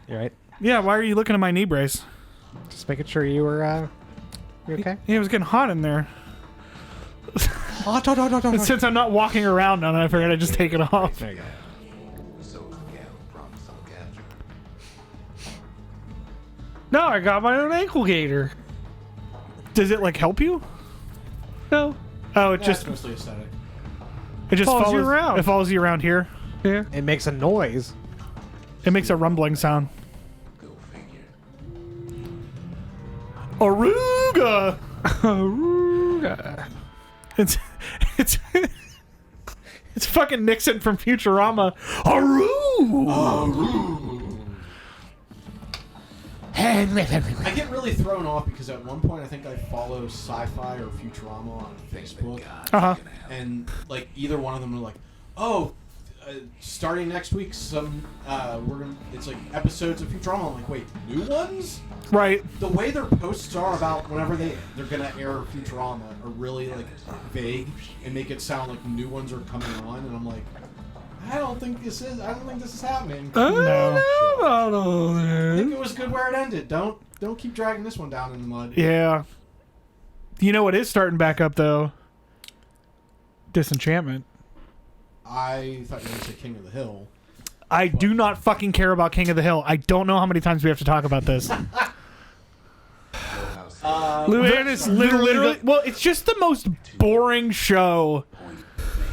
You right? Yeah, why are you looking at my knee brace? Just making sure you were you okay? Yeah, it was getting hot in there. Hot. Since I'm not walking around on it, I figured I'd just take it off. There you go. No, I got my own Anklegator. Does it like help you? No. Oh, it Yeah, just it's mostly aesthetic. it just follows you around. It follows you around here. Yeah. It makes a noise. It makes a rumbling sound. Aruga. Aruga. It's it's fucking Nixon from Futurama. Aru. I get really thrown off because at one point I think I follow Sci-Fi or Futurama on Facebook, and like either one of them are like, "Oh, starting next week, it's like episodes of Futurama." I'm like, "Wait, new ones?" Right. The way their posts are about whenever they're gonna air Futurama are really like vague and make it sound like new ones are coming on, and I'm like, I don't think this is happening. No. I think it was good where it ended. Don't keep dragging this one down in the mud. Yeah. You know what is starting back up though? Disenchantment. I thought you were going to say King of the Hill. I do not fucking care about King of the Hill. I don't know how many times we have to talk about this. Luann is literally well, it's just the most boring show.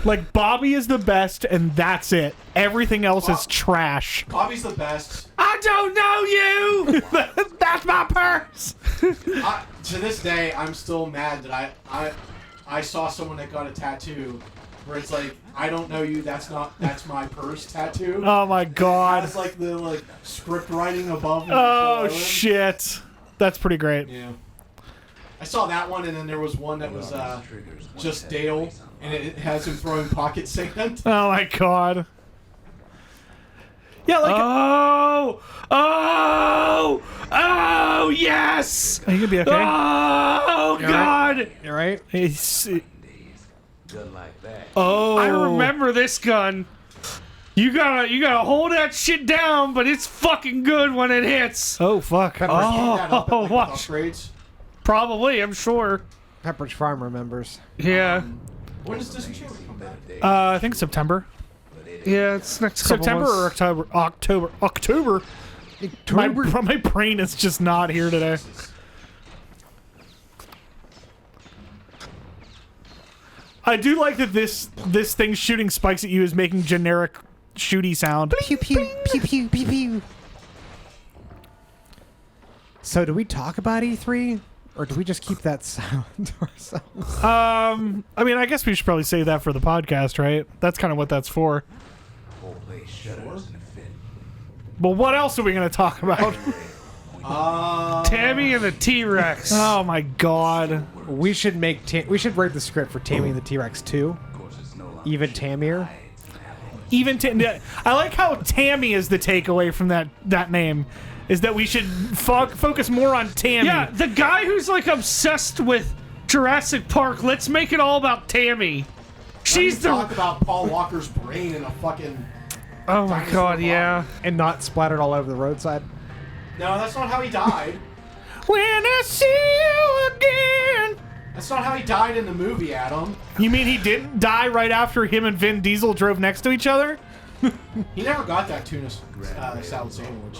Like, Bobby is the best, and that's it. Everything else is trash. Bobby's the best. I don't know you. That's my purse. To this day, I'm still mad that I saw someone that got a tattoo where it's like, I don't know you, that's my purse tattoo. Oh my god. It's like the script writing above and Oh below him. shit. That's pretty great. Yeah. I saw that one, and then there was one that was just Dale, and it has him throwing pocket sand. Oh my god. Yeah, like Oh yes. Are you gonna be okay? Oh god. You right? Oh, I remember this gun. You gotta hold that shit down, but it's fucking good when it hits. Oh fuck. That up at, watch. upgrades. Probably, I'm sure. Pepperidge Farm remembers. Yeah. When does Disenchantment come back? I think September. Yeah, it's next couple September months. or October. My brain is just not here today. I do like that this thing shooting spikes at you is making generic shooty sound. Pew pew pew pew pew pew. So do we talk about E3? Or do we just keep that sound to ourselves? I mean, I guess we should probably save that for the podcast, right? That's kind of what that's for. But what else are we going to talk about? Tammy and the T-Rex. Oh my god. We should we should write the script for Tammy and the T-Rex 2. Even Tammier. I like how Tammy is the takeaway from that name. Is that we should focus more on Tammy. Yeah, the guy who's like obsessed with Jurassic Park. Let's make it all about Tammy. She's the talk about Paul Walker's brain in a fucking. Oh my god, yeah. And not splattered all over the roadside. No, that's not how he died. When I see you again. That's not how he died in the movie, Adam. You mean he didn't die right after him and Vin Diesel drove next to each other? He never got that tuna salad sandwich.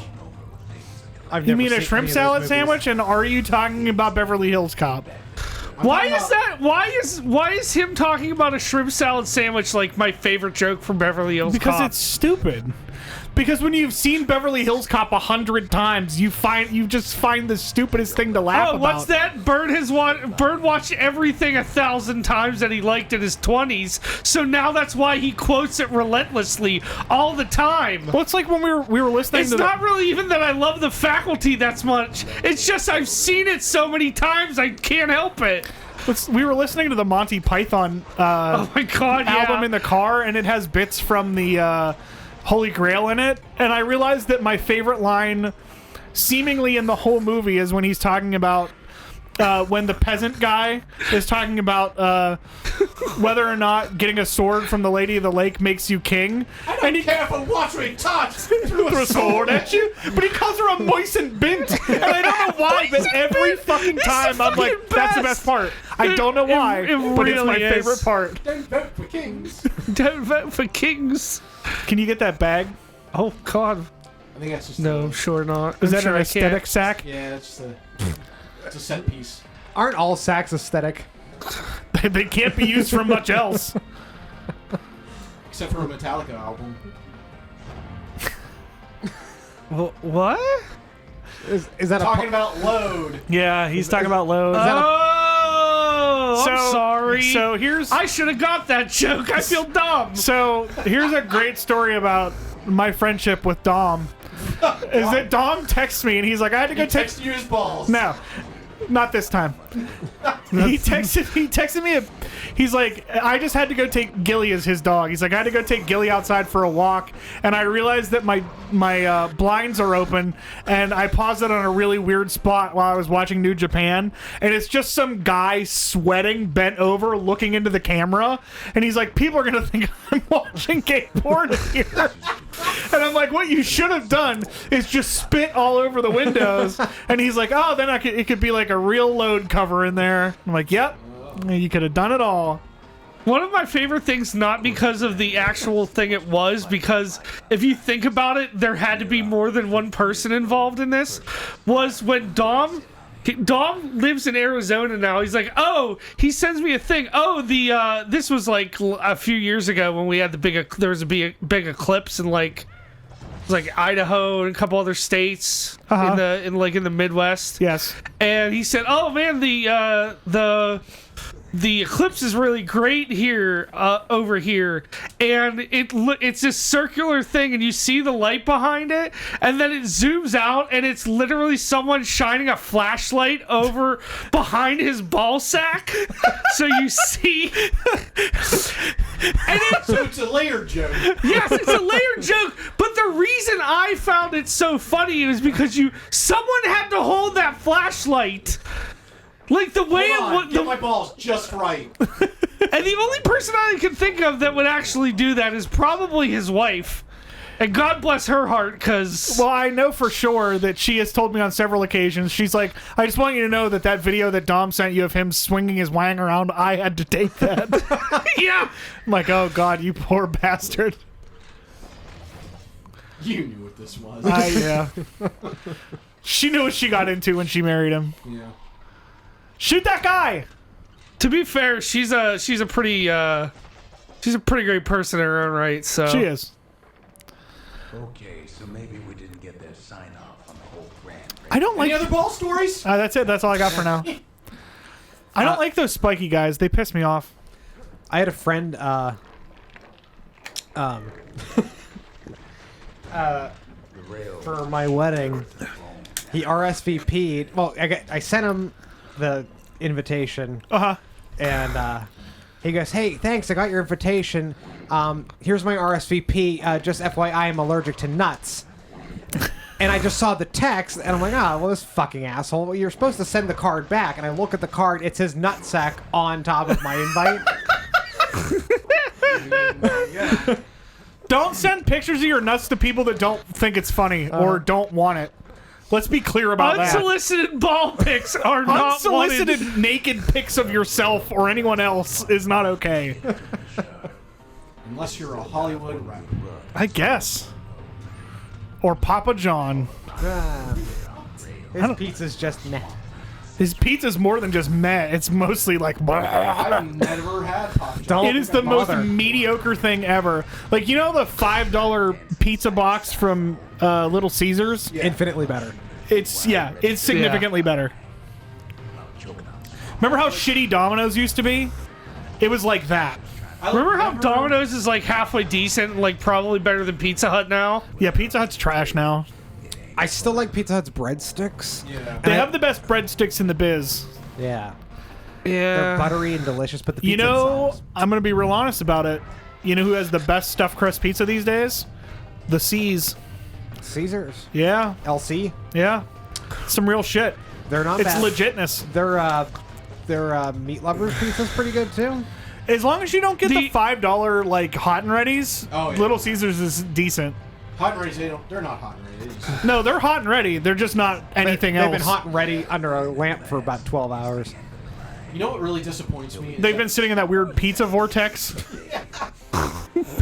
You mean a shrimp salad sandwich? And are you talking about Beverly Hills Cop? Why is him talking about a shrimp salad sandwich like my favorite joke from Beverly Hills Because Cop? it's stupid. Because when you've seen Beverly Hills Cop 100 times, you just find the stupidest thing to laugh about. What's that? Bird watched everything 1,000 times that he liked in his 20s, so now that's why he quotes it relentlessly all the time. Well, it's like when we were listening It's to not really even that I love the Faculty that much. It's just I've seen it so many times I can't help it. we were listening to the Monty Python Oh my god, album in the car, and it has bits from the Holy Grail in it, and I realized that my favorite line seemingly in the whole movie is when he's talking about when the peasant guy is talking about whether or not getting a sword from the Lady of the Lake makes you king. I don't care if a watering touch Threw a sword at you, but he calls her a moistened bint, and I don't know why. But every fucking time I'm like, "That's the best part." I don't know why, but it's my favorite part. Don't vote for kings. Don't vote for kings. Can you get that bag? Oh God. I think that's just No, sure not. Is I'm that sure an I aesthetic can't. sack? Yeah, it's a set piece. Aren't all sacks aesthetic? They can't be used for much else. Except for a Metallica album. What? Is that Talking about load. Yeah, he's talking about loads. Oh, So- I'm sorry. So here's I should have got that joke. I feel dumb. So here's a great story about my friendship with Dom. Is that Dom texts me and he's like, I had to go Text you his balls. No, not this time. He texted me. He's like, I just had to go take Gilly as his dog. He's like, I had to go take Gilly outside for a walk, and I realized that my blinds are open, and I paused it on a really weird spot while I was watching New Japan, and it's just some guy sweating, bent over, looking into the camera, and he's like, people are gonna think I'm watching gay porn here. And I'm like, what you should have done is just spit all over the windows. And he's like, oh, then it could be like a real load cover in there. I'm like, yep, you could have done it all. One of my favorite things, not because of the actual thing it was, because if you think about it, there had to be more than one person involved in this, was when Dom lives in Arizona now. He's like, oh, he sends me a thing. Oh, this was like a few years ago when we had there was a big eclipse in like, it was like Idaho and a couple other states in the Midwest. Yes. And he said, oh man, the eclipse is really great here, over here, and it's this circular thing, and you see the light behind it, and then it zooms out, and it's literally someone shining a flashlight over behind his ball sack, so you see. And So it's a layered joke. yes, it's a layered joke, but the reason I found it so funny is because someone had to hold that flashlight. Like the way Hold on, it get my balls just right. and the only person I can think of that would actually do that is probably his wife. And God bless her heart, because... Well, I know for sure that she has told me on several occasions, she's like, I just want you to know that video that Dom sent you of him swinging his wang around, I had to take that. yeah. I'm like, oh God, you poor bastard. You knew what this was. Yeah. She knew what she got into when she married him. Yeah. Shoot that guy! To be fair, she's a pretty great person in her own right, so... She is. Okay, so maybe we didn't get their sign off on the whole Grand Prix. I don't like... Any other ball stories? That's it. That's all I got for now. I don't like those spiky guys. They piss me off. I had a friend, for my wedding, he RSVP'd. Well, I sent him the invitation, Uh-huh. and he goes, "Hey, thanks, I got your invitation. Here's my RSVP. Just FYI, I'm allergic to nuts." And I just saw the text, and I'm like, well, this fucking asshole. Well, you're supposed to send the card back. And I look at the card, it's his nutsack on top of my invite. Don't send pictures of your nuts to people that don't think it's funny or don't want it. Let's be clear about that. Unsolicited ball pics are not Unsolicited wanted. naked pics of yourself or anyone else is not okay. Unless you're a Hollywood rapper. I guess. Or Papa John. His pizza's just meh. His pizza's more than just meh. It's mostly like... I've never had Papa John's. Don't It is the most bother. mediocre thing ever. Like, you know the $5 pizza box from Little Caesars? Infinitely better. It's significantly better. Remember how shitty Domino's used to be? It was like that. Remember how Domino's is like halfway decent and like probably better than Pizza Hut now? Yeah, Pizza Hut's trash now. I still like Pizza Hut's breadsticks. Yeah. They have the best breadsticks in the biz. Yeah. Yeah. They're buttery and delicious, but the pizza You know, inside is- I'm going to be real honest about it. You know who has the best stuffed crust pizza these days? The C's. Caesars. Yeah, LC. yeah. Some real shit. They're not It's bad. legitness. Their meat lovers pizza's pretty good too. As long as you don't get the $5 like hot and ready's, Oh, yeah. Little Caesars is decent. Hot and ready, they're not hot and ready. They just- No, they're hot and ready. They're just not anything else. They've been hot and ready under a lamp for about 12 hours. You know what really disappoints me? Is They've that- been sitting in that weird pizza vortex. that,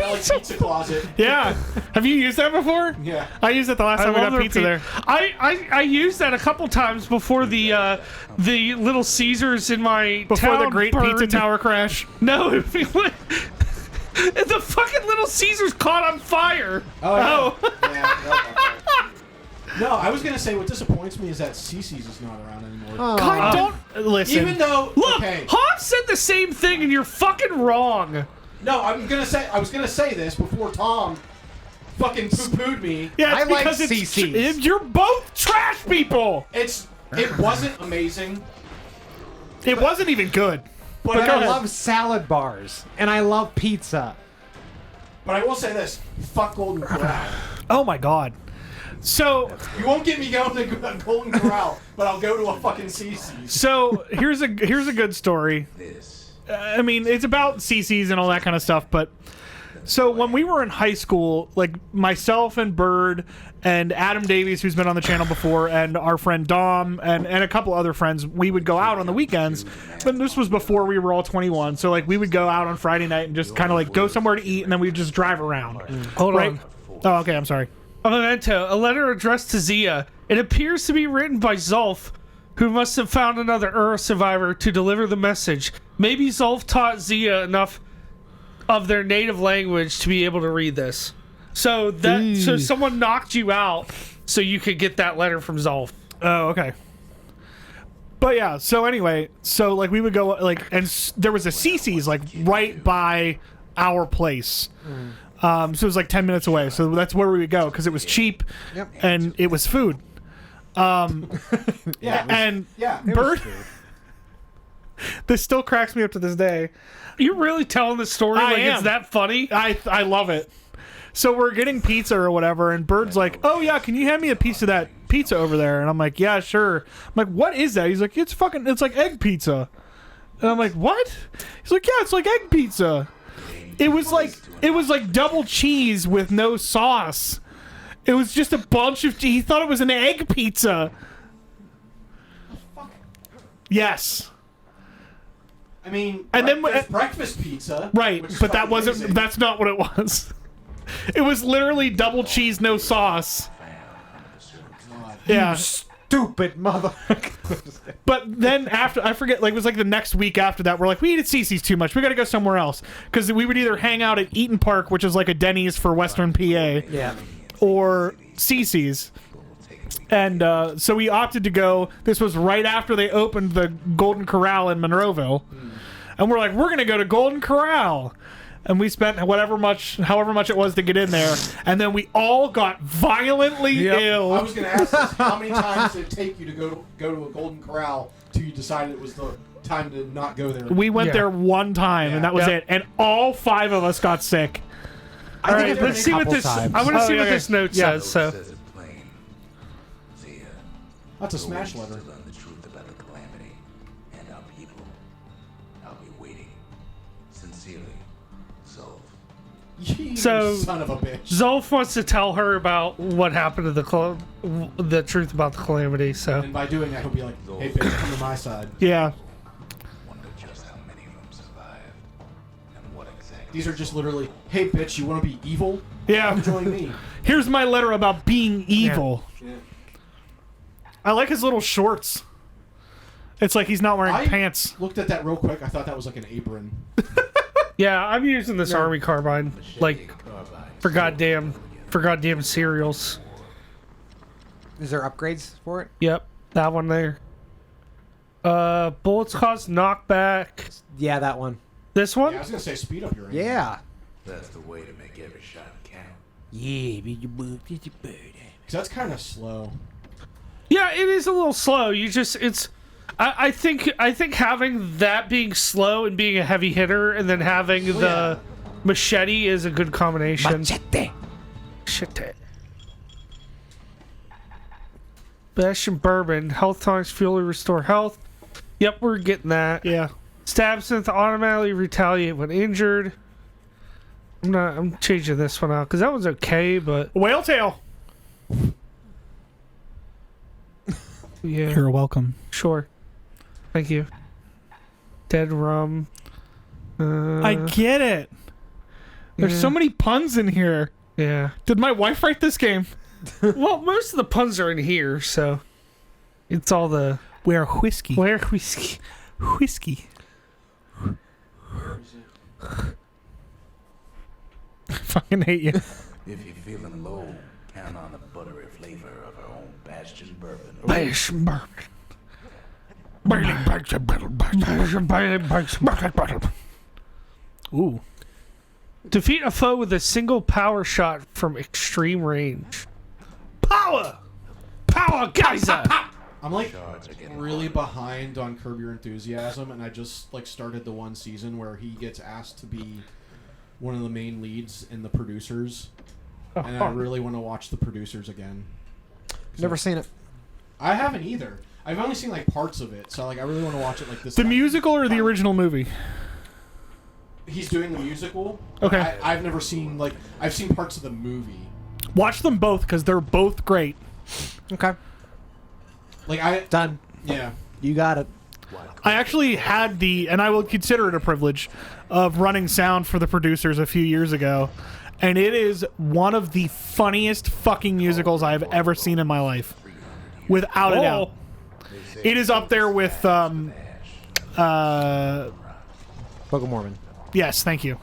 like, pizza closet. Yeah. Have you used that before? Yeah. I used it the last time we love got their pizza there. I used that a couple times before the Little Caesars in my Before town the Great Pizza burned. Tower crash. No, the fucking Little Caesars caught on fire. Oh, yeah. Yeah. No, I was gonna say what disappoints me is that Cici's is not around anymore. God, don't listen. Even though, Look, okay, Hobbs said the same thing, and you're fucking wrong. no, I was gonna say this before Tom fucking poo-pooed me. Yeah, it's I like because CC's. you're both trash people. It wasn't amazing, It wasn't even good. but But go I ahead. love salad bars and I love pizza. But I will say this: fuck Golden Corral. Oh my god. So You won't get me going to Golden Corral, but I'll go to a fucking Cici's. so here's a good story. I mean, it's about CC's and all that kind of stuff, but so when we were in high school, like myself and Bird and Adam Davies, who's been on the channel before, and our friend Dom and a couple other friends, we would go out on the weekends. But this was before we were all 21, so like we would go out on Friday night and just kind of like go somewhere to eat, and then we'd just drive around. Hold Right? on. Oh, okay. I'm sorry. A memento, a letter addressed to Zia. It appears to be written by Zolf, who must have found another Earth survivor to deliver the message. Maybe Zolf taught Zia enough of their native language to be able to read this. So so someone knocked you out so you could get that letter from Zolf. Oh, okay. But yeah, so anyway, so like we would go like, and there was a Cici's like right by our place. So it was like 10 minutes away. So that's where we would go because it was cheap and it was food. Yeah, And yeah. Bird, this still cracks me up to this day. You're really telling the story I like am. it's that funny? I love it. So we're getting pizza or whatever, and Bird's like, "Oh yeah, can you hand me a piece of that pizza over there?" And I'm like, "Yeah, sure." I'm like, "What is that?" He's like, it's like egg pizza." And I'm like, "What?" He's like, "Yeah, it's like egg pizza." It was like double cheese with no sauce. It was just a bunch of. He thought it was an egg pizza. Yes. I mean, And then there's breakfast pizza, Right, which is but that fucking wasn't. amazing. That's not what it was. It was literally double cheese, no sauce. Yeah, Stupid mother. but then after I forget, like it was like the next week after that, we're like, we ate at Cici's too much. We got to go somewhere else because we would either hang out at Eaton Park, which is like a Denny's for Western PA, Yeah. or Cici's. And so we opted to go. This was right after they opened the Golden Corral in Monroeville, and we're like, we're gonna go to Golden Corral. And we spent however much it was to get in there, and then we all got violently ill. I was going to ask this, how many times did it take you to go to a Golden Corral till you decided it was the time to not go there? We went Yeah. there one time, and that was Yep. it. And all 5 of us got sick. I All think right, I've done let's it a see what couple this. times. I want to Oh, see yeah, what yeah. this note Yeah. says. So, Says it plain. Zia, That's a smash letter. to learn the truth about the calamity and our people. I'll be waiting. Sincerely, Zolf. You So- son of a bitch. Zolf wants to tell her about what happened to the truth about the calamity. So, And by doing that, he'll be like, hey, bitch, come to my side. Yeah. Wonder just how many of them survived and what exactly. These are just literally, hey, bitch, you want to be evil? Yeah. Come join me. Here's my letter about being evil. Yeah. I like his little shorts. It's like he's not wearing I pants. looked at that real quick. I thought that was like an apron. yeah, I'm using this army carbine like for goddamn cereals. Is there upgrades for it? Yep, that one there. Bullets cause knockback. Yeah, that one. This one? Yeah, I was going to say speed up your aim. Yeah. That's the way to make every shot count. Yeah, Because that's kind of slow. Yeah, it is a little slow. I think having that being slow and being a heavy hitter and then having the machete is a good combination. Machete. Shit. Bastion bourbon. Health tonics fuel to restore health. Yep, we're getting that. Yeah. Stab synth automatically retaliate when injured. I'm changing this one out because that one's okay, but Whale tail. yeah, You're welcome. sure. Thank you. Dead rum. I get it. There's yeah. so many puns in here. Yeah. Did my wife write this game? Well, most of the puns are in here, so it's all the Where whiskey. where whiskey. Whiskey. I fucking hate you. If you're feeling low, count on the buttery flavor of our own Bastion bourbon. Bastion bourbon. Ooh. Defeat a foe with a single power shot from extreme range. Power! Power geyser! I'm like really behind on Curb Your Enthusiasm, and I just like started the one season where he gets asked to be one of the main leads in the producers, and I really want to watch the producers again. Never seen it. I haven't either. I've only seen like parts of it, so like I really want to watch it like this. The time. musical or the original movie? He's doing the musical. Okay. I've never seen like I've seen parts of the movie. Watch them both because they're both great. Okay. Like I Done. yeah. You got it. I actually had and I will consider it a privilege, of running sound for the producers a few years ago. And it is one of the funniest fucking musicals I've ever seen in my life. Without a doubt. It is up there with, Book of Mormon, yes, thank you.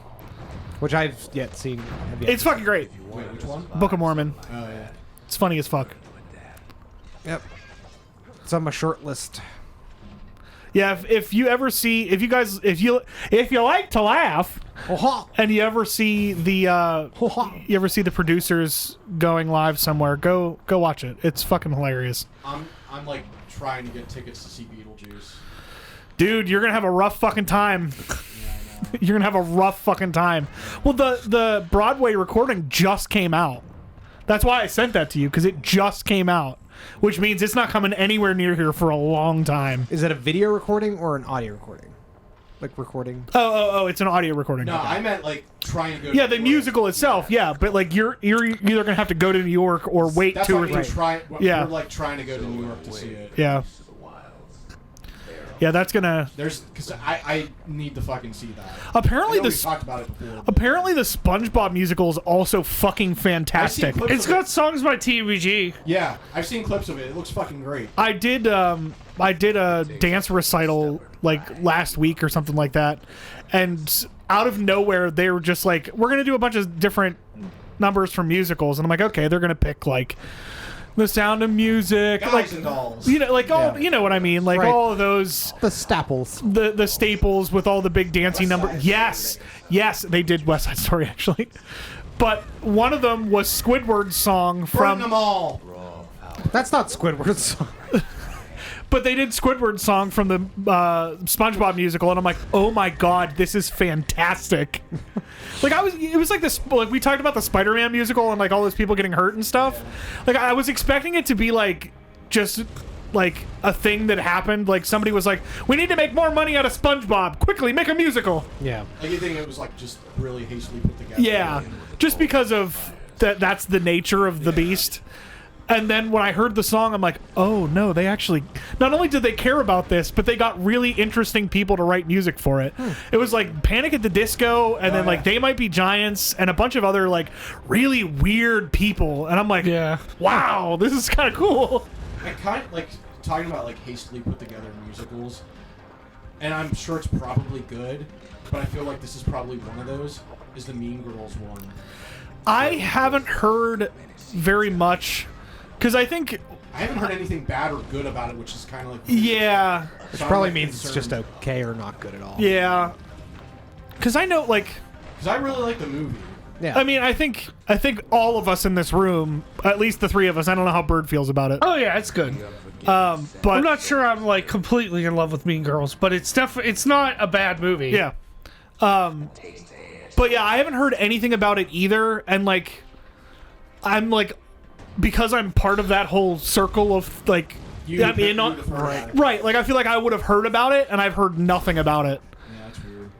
which I've yet seen. Have yet It's fucking great. Wait, which one? Book of Mormon. Oh yeah. It's funny as fuck. Yep. It's on my short list. Yeah, if you ever see, if you like to laugh, and you ever see the producers going live somewhere, go watch it. It's fucking hilarious. I'm like trying to get tickets to see Beetlejuice. Dude, you're gonna have a rough fucking time. Yeah, I know. You're gonna have a rough fucking time. Well, the Broadway recording just came out. That's why I sent that to you, because it just came out, which means it's not coming anywhere near here for a long time. Is it a video recording or an audio recording? Like recording? Oh, it's an audio recording. No, I meant like trying to go. Yeah, to the New York. musical itself, yeah, but like you're either gonna have to go to New York or wait That's 2 why or we're 3. we're like trying to go to New York to see it. Yeah. Yeah, that's gonna. Because I need to fucking see that. Apparently I know we the talked about it before. apparently the SpongeBob musical is also fucking fantastic. clips It's of got it. songs by TMBG. Yeah, I've seen clips of it. It looks fucking great. I did a dance recital like last week or something like that, and out of nowhere they were just like, we're gonna do a bunch of different numbers from musicals, and I'm like, okay, they're gonna pick like The Sound of Music, Guys like, and dolls. you know, like all, Yeah. you know what I mean, like Right. all of those, The Staples. the staples with all the big dancing numbers. Yes, they did West Side Story actually, but one of them was Squidward's song From them from, all. That's not Squidward's song. but they did Squidward's song from the SpongeBob musical, and I'm like, oh my god, this is fantastic. Like it was like this, like we talked about the Spider-Man musical and like all those people getting hurt and stuff. Like I was expecting it to be like just like a thing that happened. Like somebody was like, we need to make more money out of SpongeBob. Quickly, make a musical. Yeah. Like you think it was like just really hastily put together. Yeah, just because of that's the nature of the beast. And then when I heard the song, I'm like, oh no, they actually, not only did they care about this, but they got really interesting people to write music for it. It was like Panic at the Disco, and then like They Might Be Giants, and a bunch of other like really weird people. And I'm like, Yeah. wow, this is kind of cool. And kind of like talking about like hastily put together musicals, and I'm sure it's probably good, but I feel like this is probably one of those. Is the Mean Girls one? I haven't heard very much, because I think, I haven't heard anything bad or good about it, which is kind of like yeah, Which so I'm, probably like, means it's just concerned. okay or not good at all. yeah. Because I know, like, Because I really like the movie. Yeah. I mean, I think all of us in this room, at least the 3 of us, I don't know how Bird feels about it. Oh yeah, it's good. But I'm not sure I'm like completely in love with Mean Girls, but it's it's not a bad movie. yeah. But yeah, I haven't heard anything about it either, and like, I'm like because I'm part of that whole circle of like, You I'm in on, you'd have heard about it. right? Like I feel like I would have heard about it, and I've heard nothing about it. Yeah, that's weird.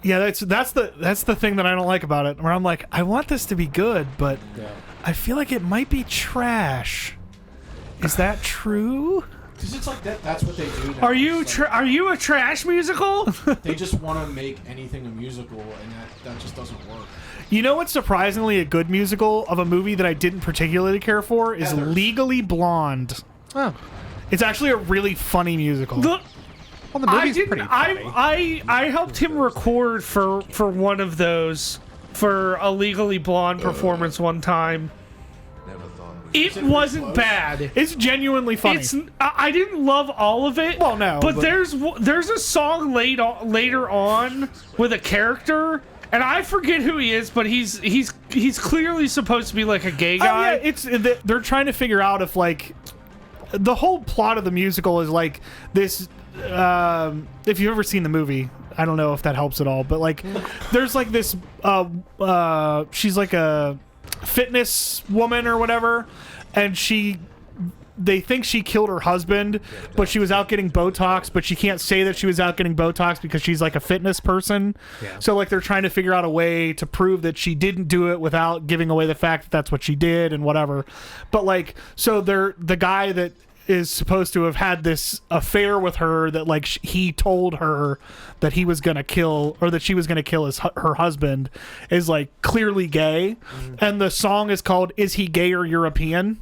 Yeah, that's the thing that I don't like about it. Where I'm like, I want this to be good, but Yeah. I feel like it might be trash. Is that true? Because it's like that's what they do now. Are you It's like, are you a trash musical? they just want to make anything a musical, and that just doesn't work. You know what's surprisingly a good musical of a movie that I didn't particularly care for is Heathers. Legally Blonde. Oh. It's actually a really funny musical. Look, Well, the I movie's didn't. pretty funny. I helped him record for one of those for a Legally Blonde performance one time. Never thought It it wasn't close? bad. It's genuinely funny. It's I didn't love all of it. Well, no, but but- there's a song later on with a character, and I forget who he is, but he's clearly supposed to be like a gay Oh, guy. yeah, they're trying to figure out if like the whole plot of the musical is like this. If you've ever seen the movie, I don't know if that helps at all, but like there's like this she's like a fitness woman or whatever, and they think she killed her husband, but she was out getting Botox, but she can't say that she was out getting Botox because she's like a fitness person. Yeah. So like they're trying to figure out a way to prove that she didn't do it without giving away the fact that that's what she did and whatever. But like, so the guy that is supposed to have had this affair with her that like he told her that he was gonna kill, or that she was gonna kill her husband, is like clearly gay. And the song is called "Is He Gay or European?"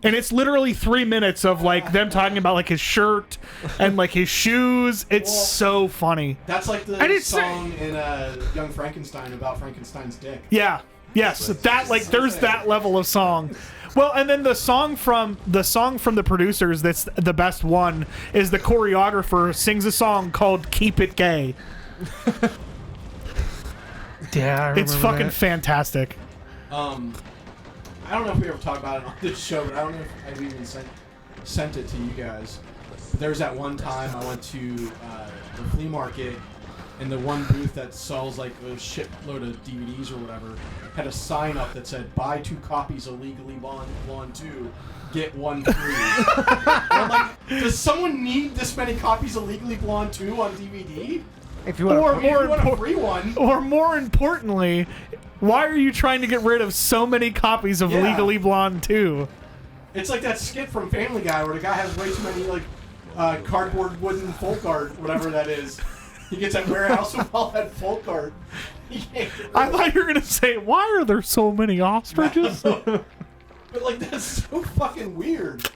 And it's literally 3 minutes of like them talking about like his shirt and like his shoes. It's Well, so funny. That's like the And it's- song in Young Frankenstein about Frankenstein's dick. Yeah. Yes. That like there's that level of song. Well, and then the song from the producers that's the best one is the choreographer sings a song called "Keep It Gay." Yeah, I It's remember fucking that. fantastic. I don't know if we ever talked about it on this show, but I don't know if I've even sent it to you guys. But there was that one time I went to the flea market, and the one booth that sells like a shitload of DVDs or whatever had a sign up that said, "Buy 2 copies of Legally Blonde 2, get 1 free." And I'm like, does someone need this many copies of Legally Blonde 2 on DVD? If you want Or to, I mean, if more you want a impor- free one. Or more importantly, why are you trying to get rid of so many copies of Yeah. Legally Blonde 2? It's like that skit from Family Guy where the guy has way too many like cardboard wooden folk art, whatever that is. He gets that warehouse with all that folk art. He can't get rid I of thought you were gonna say, why are there so many ostriches? it. But like that's so fucking weird.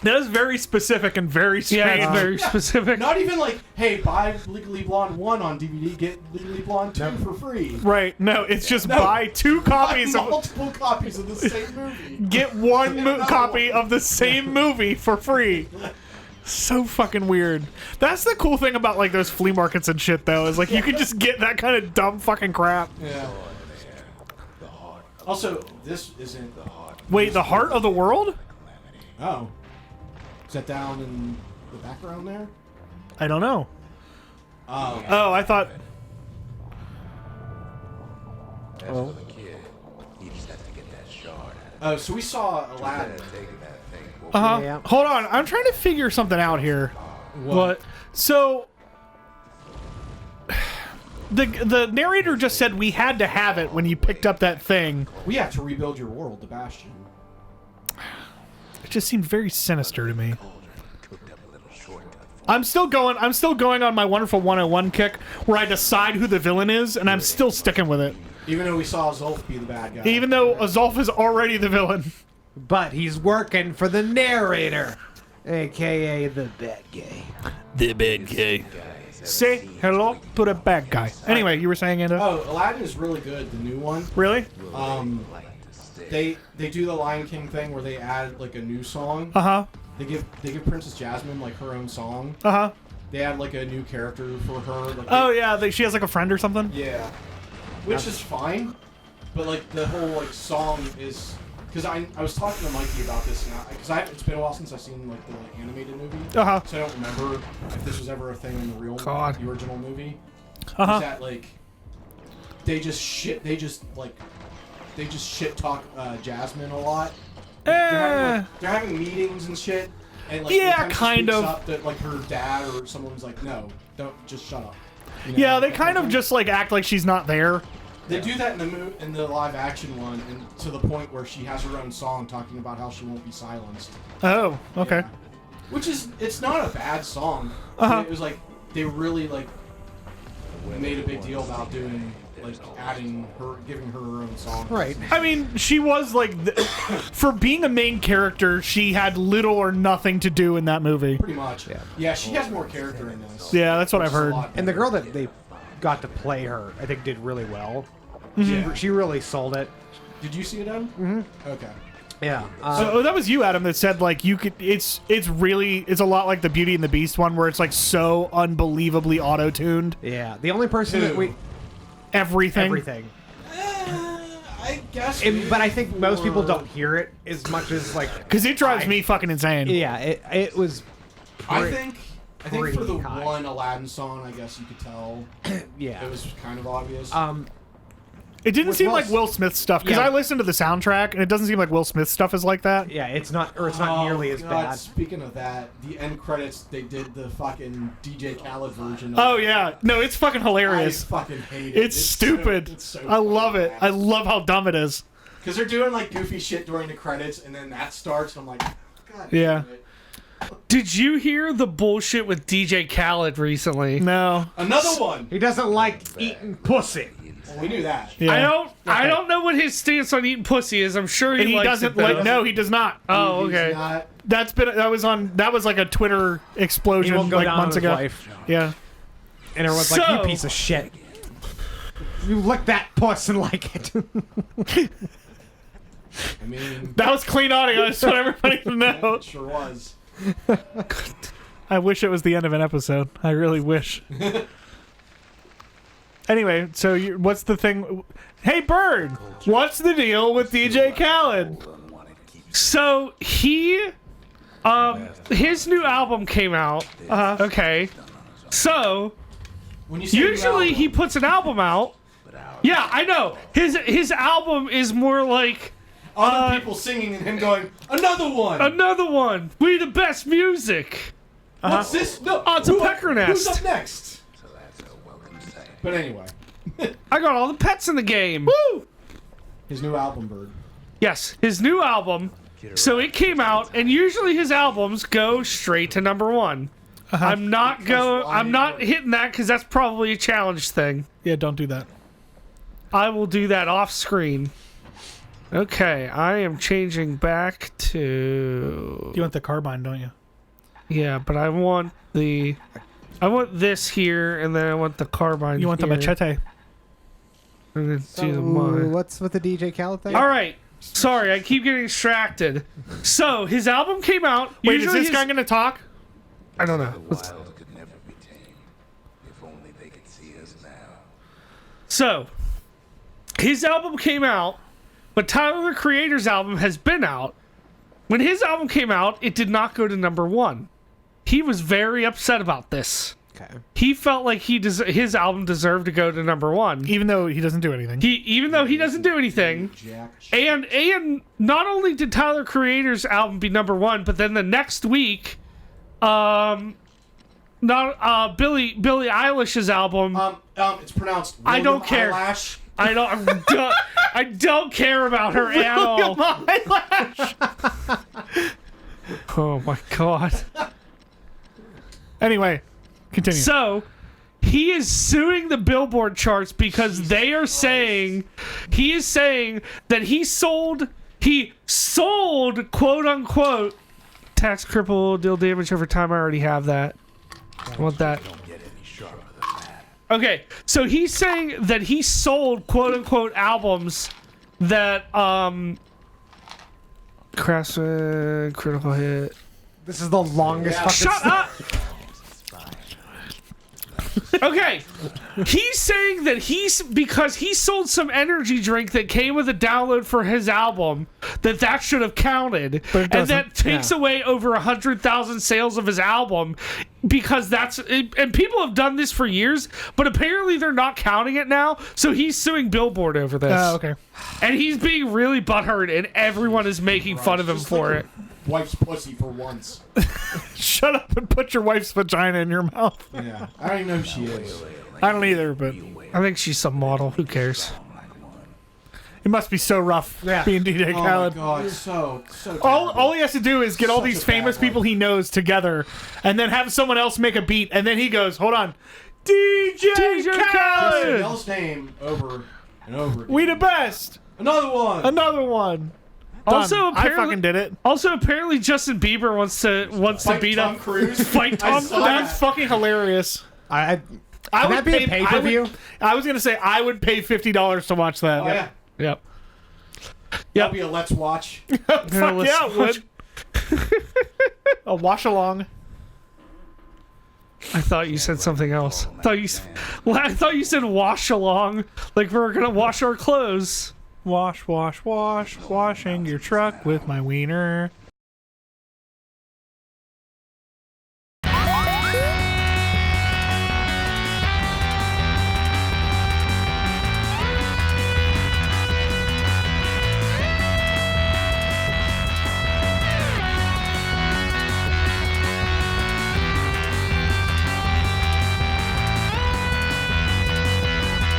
That is very specific and very strange. Yeah, it's very specific. Not even like, hey, buy Legally Blonde 1 on DVD, get Legally Blonde 2 for free. Right? No, it's just No. buy 2 Buy copies of. multiple copies of the same movie. Get one Get another copy one. of the same movie for free. So fucking weird. That's the cool thing about like those flea markets and shit, though, is like you can just get that kind of dumb fucking crap. Yeah. Also, this isn't the heart. Wait, the heart of the world? Oh. Is that down in the background there? I don't know. Oh. Oh, I thought. As for the kid, he just has to get that shard. Oh, so we saw Aladdin. Taking that thing. Uh huh. Yeah. Hold on, I'm trying to figure something out here. What? So. The narrator just said we had to have it when you picked up that thing. We have to rebuild your world, the Bastion. It just seemed very sinister to me. Cooked up a little shortcut. I'm still going on my Wonderful 101 kick where I decide who the villain is, and I'm still sticking with it. Even though we saw Zolf be the bad guy. Even though Azolf is already the villain. but he's working for the narrator, aka the bad guy. The bad guy. Say hello to the bad guy. Anyway, you were saying, Ando? Oh, Aladdin is really good, the new one. Really? They do the Lion King thing where they add like a new song. Uh-huh. They give Princess Jasmine like her own song. Uh-huh. They add like a new character for her. Like, Oh, yeah, she has like a friend or something? yeah, which is fine, but like the whole like song is because I was talking to Mikey about this because it's been a while since I've seen like the animated movie, Uh-huh. so I don't remember if this was ever a thing in the real God. the original movie. Uh-huh. Is that like they just like they just shit talk Jasmine a lot. Eh. They're having meetings and shit. And like, Yeah, anytime she kind speaks of. Up that like her dad or someone's like, no, don't just shut up. You know? Yeah, they kind of just like act like she's not there. They do that in the live action one, and to the point where she has her own song talking about how she won't be silenced. Oh, okay. Yeah. Which is, it's not a bad song. It was like they really like made a big deal about doing like giving her own song. Right. I mean, she was like, for being a main character, she had little or nothing to do in that movie. Pretty much. Yeah, she has more character in this. Yeah, that's what I've heard. And the girl that they got to play her, I think, did really well. Yeah. She really sold it. Did you see it, Adam? Mm-hmm. Okay. Yeah. So that was you, Adam, that said like you could. It's a lot like the Beauty and the Beast one, where it's like so unbelievably auto-tuned. yeah. The only person that Everything. I guess. but I think most people don't hear it as much as like. Because it drives me fucking insane. Yeah. It was. I think for the pretty high. one Aladdin song, I guess you could tell Yeah. it was kind of obvious. It didn't With seem Will like Will Smith stuff, because Yeah. I listened to the soundtrack, and it doesn't seem like Will Smith stuff is like that. Yeah. It's not nearly as God, bad. Speaking of that, the end credits, they did the fucking DJ Khaled version. Oh, yeah. No, it's fucking I hilarious. fucking hate it. It's stupid. It's so I love it. I fucking love how dumb it is. Because they're doing like goofy shit during the credits, and then that starts, and I'm like, God Yeah. damn it. Did you hear the bullshit with DJ Khaled recently? No. Another one. He doesn't like eating pussy. Well, we knew that. Yeah. I don't know what his stance on eating pussy is. I'm sure And he likes doesn't it, though. like. No, he does not. Oh, He's okay. not- That was like a Twitter He explosion won't go like down months on his ago. wife. Yeah. And everyone's like, So- "You piece of shit! You lick that puss and like it." I mean, That was clean audio. I just want everybody to know. it sure was. I wish it was the end of an episode. I really wish. Anyway, so what's the thing? Hey, Bird, what's the deal with DJ Khaled? So he, his new album came out. Okay. So When you say new usually album, he puts an album out. Yeah, I know. His album is more like other people singing and him going, another one. another one. We the best music. What's this? No, Oh, it's a pecker Who's nest. up next? But anyway, I got all the pets in the game. Woo! his new album, Bird. Yes, his new album. So it came out, and usually his albums go straight to number one. I'm not hitting that because that's probably a challenge thing. Yeah, don't do that. I will do that off screen. Okay, I am changing back to. You want the carbine, don't you? Yeah, but I want this here, and then I want the carbine. You want the here. machete. And then do the Ooh, mine. what's with the DJ Khaled thing? All right. Sorry, I keep getting distracted. So his album came out. Wait, is Usually this guy going to talk? I don't know. Wild could never be tamed. If only they could see us now. So his album came out, but Tyler the Creator's album has been out. When his album came out, it did not go to number one. He was very upset about this. Okay. He felt like his album deserved to go to number one. Even though he doesn't do anything. Even though he doesn't do anything. Jack. And not only did Tyler Creator's album be number one, but then the next week, Billie Eilish's album. It's pronounced. I don't William care. Eyelash. I don't care about her at all. Oh my god. Anyway, continue. So he is suing the Billboard charts because they are saying that he sold quote unquote tax cripple deal damage over time. I already have that. I want that. Okay, so he's saying that he sold quote unquote albums that Craftsman, Critical Hit. This is the longest fucking. Shut up! Okay, he's saying that because he sold some energy drink that came with a download for his album, that should have counted, But it and doesn't. that takes away over 100,000 sales of his album, because that's and people have done this for years, but apparently they're not counting it now. So he's suing Billboard over this. Oh, okay. And he's being really butthurt, and everyone is making fun of him Just for like it. your wife's pussy for once. Shut up and put your wife's vagina in your mouth. Yeah, I don't even know who she is. I don't either, but I think she's some model. Who cares? it must be so rough being DJ Oh my Khaled. god, so All he has to do is get all Such these a bad famous life. people he knows together, and then have someone else make a beat, and then he goes, "Hold on, DJ Khaled!" Khaled, Yell's name over and over again. we the best." Another one. Another one. Done. Also, I apparently, fucking did it. Also, apparently, Justin Bieber wants to Fight beat Tom up Cruise. fight I Tom. saw That's that. fucking hilarious. I I Can that be a pay-per-view? I was gonna say I would pay $50 to watch that. Oh yeah. Yep. That'll be a let's watch. Fuck let's yeah, it would. A wash along. I thought you said something else. I thought you said wash along, like we were gonna wash our clothes. Wash, wash, wash, washing your truck with my wiener.